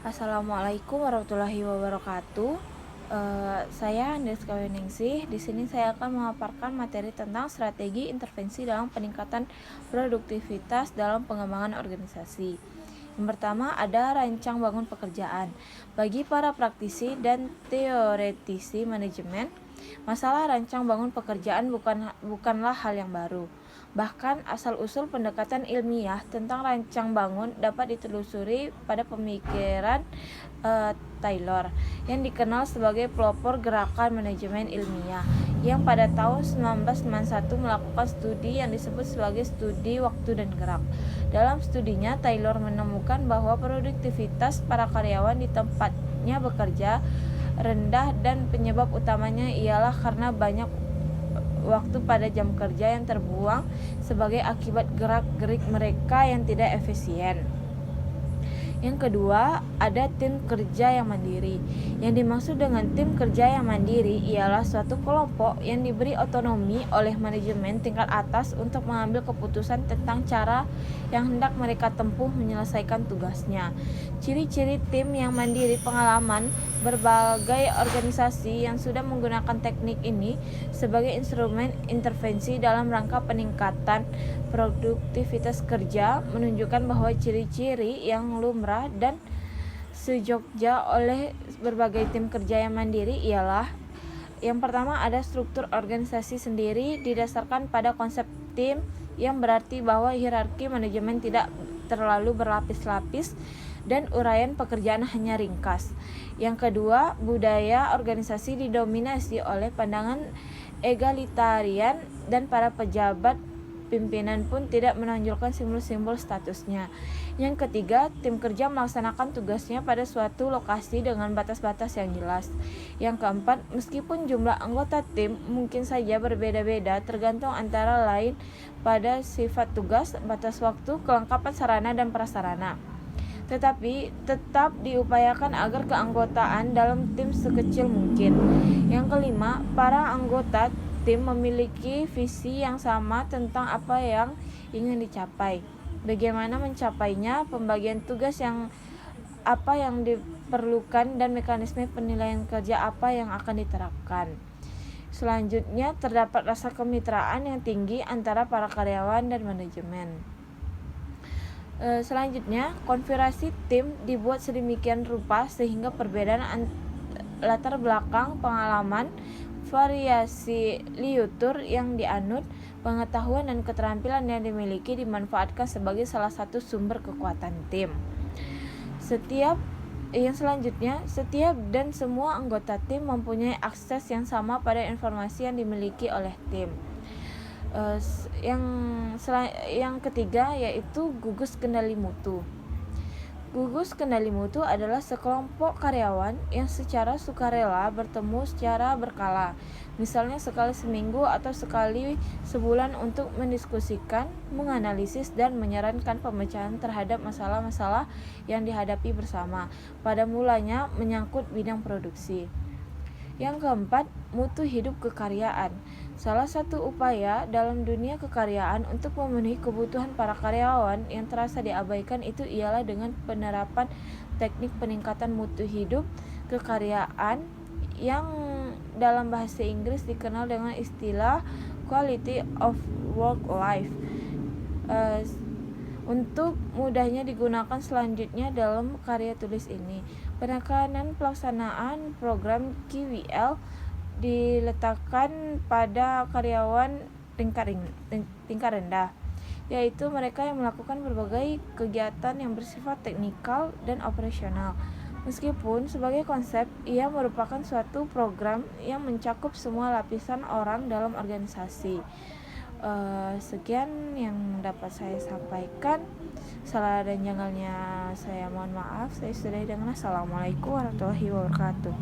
Assalamualaikum warahmatullahi wabarakatuh. Saya Andeska Weningsih. Di sini saya akan memaparkan materi tentang strategi intervensi dalam peningkatan produktivitas dalam pengembangan organisasi. Yang pertama ada rancang bangun pekerjaan. Bagi para praktisi dan teoretisi manajemen, masalah rancang bangun pekerjaan bukanlah hal yang baru. Bahkan asal-usul pendekatan ilmiah tentang rancang bangun dapat ditelusuri pada pemikiran Taylor yang dikenal sebagai pelopor gerakan manajemen ilmiah, yang pada tahun 1991 melakukan studi yang disebut sebagai studi waktu dan gerak. Dalam studinya, Taylor menemukan bahwa produktivitas para karyawan di tempatnya bekerja rendah dan penyebab utamanya ialah karena banyak waktu pada jam kerja yang terbuang sebagai akibat gerak-gerik mereka yang tidak efisien. Yang kedua, ada tim kerja yang mandiri. Yang dimaksud dengan tim kerja yang mandiri ialah suatu kelompok yang diberi otonomi oleh manajemen tingkat atas untuk mengambil keputusan tentang cara yang hendak mereka tempuh menyelesaikan tugasnya. Ciri-ciri tim yang mandiri pengalaman berbagai organisasi yang sudah menggunakan teknik ini sebagai instrumen intervensi dalam rangka peningkatan produktivitas kerja menunjukkan bahwa ciri-ciri yang lumrah dan sejogja oleh berbagai tim kerja yang mandiri ialah: yang pertama, ada struktur organisasi sendiri didasarkan pada konsep tim, yang berarti bahwa hierarki manajemen tidak terlalu berlapis-lapis dan uraian pekerjaan hanya ringkas. Yang kedua, budaya organisasi didominasi oleh pandangan egalitarian dan para pejabat pimpinan pun tidak menonjolkan simbol-simbol statusnya. Yang ketiga, tim kerja melaksanakan tugasnya pada suatu lokasi dengan batas-batas yang jelas. Yang keempat, meskipun jumlah anggota tim mungkin saja berbeda-beda tergantung antara lain pada sifat tugas, batas waktu, kelengkapan sarana dan prasarana, tetapi tetap diupayakan agar keanggotaan dalam tim sekecil mungkin. Yang kelima, para anggota tim memiliki visi yang sama tentang apa yang ingin dicapai, bagaimana mencapainya, pembagian tugas yang apa yang diperlukan, dan mekanisme penilaian kerja apa yang akan diterapkan. Selanjutnya, terdapat rasa kemitraan yang tinggi antara para karyawan dan manajemen. Selanjutnya, konfigurasi tim dibuat sedemikian rupa sehingga perbedaan latar belakang, pengalaman, variasi liutur yang dianut, pengetahuan dan keterampilan yang dimiliki dimanfaatkan sebagai salah satu sumber kekuatan tim. Setiap dan semua anggota tim mempunyai akses yang sama pada informasi yang dimiliki oleh tim. Yang ketiga yaitu gugus kendali mutu. Gugus kendali mutu adalah sekelompok karyawan yang secara sukarela bertemu secara berkala, misalnya sekali seminggu atau sekali sebulan, untuk mendiskusikan, menganalisis, dan menyarankan pemecahan terhadap masalah-masalah yang dihadapi bersama. Pada mulanya menyangkut bidang produksi. Yang keempat, mutu hidup kekaryaan. Salah satu upaya dalam dunia kekaryaan untuk memenuhi kebutuhan para karyawan yang terasa diabaikan itu ialah dengan penerapan teknik peningkatan mutu hidup kekaryaan yang dalam bahasa Inggris dikenal dengan istilah quality of work life. Untuk mudahnya digunakan selanjutnya dalam karya tulis ini, penekanan pelaksanaan program QWL diletakkan pada karyawan tingkat rendah, yaitu mereka yang melakukan berbagai kegiatan yang bersifat teknikal dan operasional. Meskipun sebagai konsep ia merupakan suatu program yang mencakup semua lapisan orang dalam organisasi. Sekian yang dapat saya sampaikan. Salah dan janggalnya saya mohon maaf. Saya sudahi dengan assalamualaikum warahmatullahi wabarakatuh.